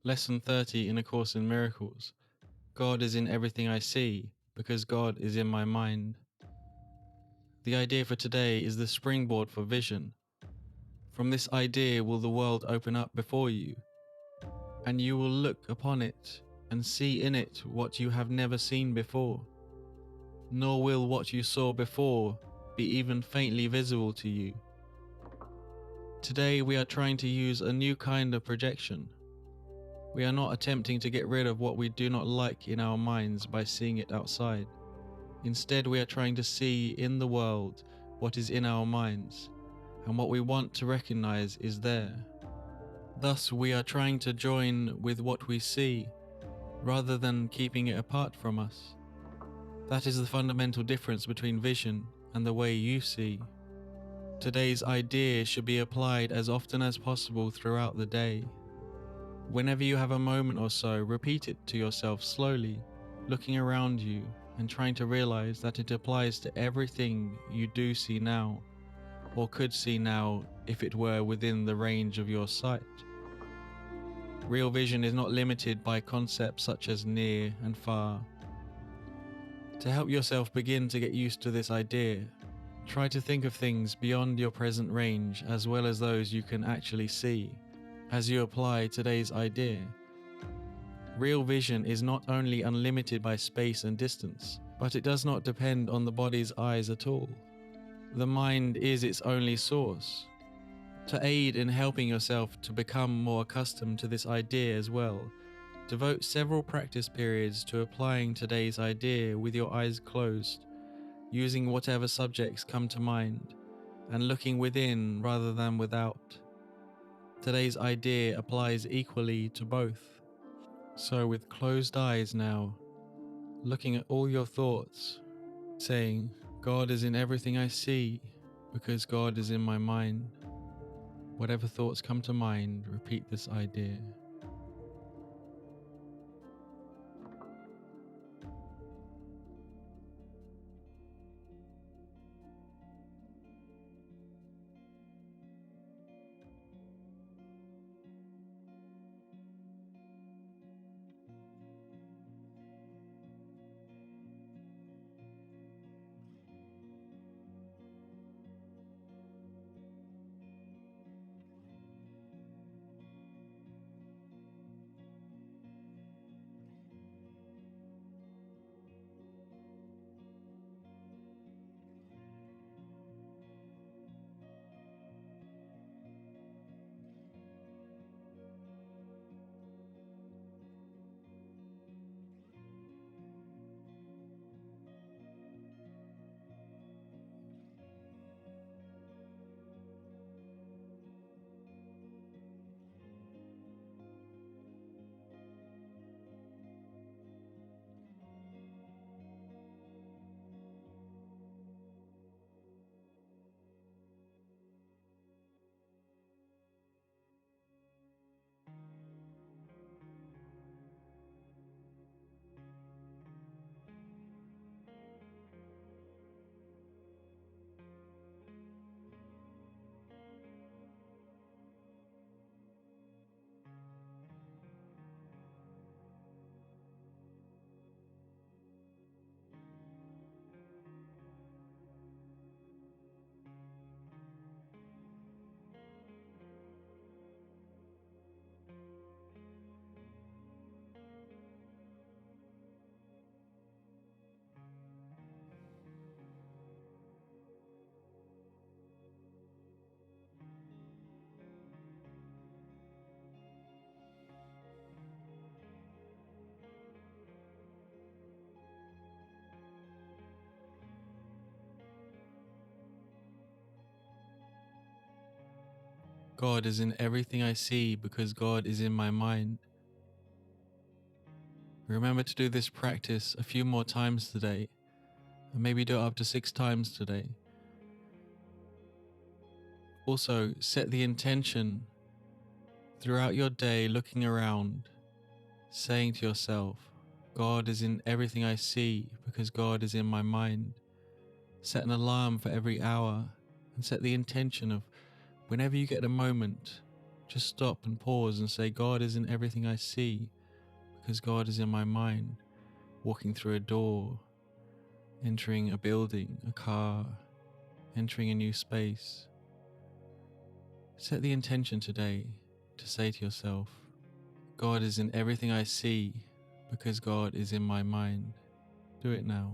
Lesson 30 in A Course in Miracles. God is in everything I see, because God is in my mind. The idea for today is the springboard for vision. From this idea will the world open up before you, and you will look upon it and see in it what you have never seen before. Nor will what you saw before be even faintly visible to you. Today we are trying to use a new kind of projection. We are not attempting to get rid of what we do not like in our minds by seeing it outside. Instead, we are trying to see in the world what is in our minds, and what we want to recognize is there. Thus, we are trying to join with what we see, rather than keeping it apart from us. That is the fundamental difference between vision and the way you see. Today's idea should be applied as often as possible throughout the day. Whenever you have a moment or so, repeat it to yourself slowly, looking around you and trying to realize that it applies to everything you do see now, or could see now if it were within the range of your sight. Real vision is not limited by concepts such as near and far. To help yourself begin to get used to this idea, try to think of things beyond your present range as well as those you can actually see, as you apply today's idea. Real vision is not only unlimited by space and distance, but it does not depend on the body's eyes at all. The mind is its only source. To aid in helping yourself to become more accustomed to this idea as well, devote several practice periods to applying today's idea with your eyes closed, using whatever subjects come to mind, and looking within rather than without. Today's idea applies equally to both. So with closed eyes now, looking at all your thoughts, saying, God is in everything I see, because God is in my mind. Whatever thoughts come to mind, repeat this idea. God is in everything I see because God is in my mind. Remember to do this practice a few more times today, and maybe do it up to 6 times today. Also, set the intention throughout your day, looking around, saying to yourself, God is in everything I see because God is in my mind. Set an alarm for every hour and set the intention of whenever you get a moment, Just stop and pause and say, God is in everything I see, because God is in my mind, walking through a door, entering a building, a car, entering a new space. Set the intention today to say to yourself, God is in everything I see, because God is in my mind. Do it now.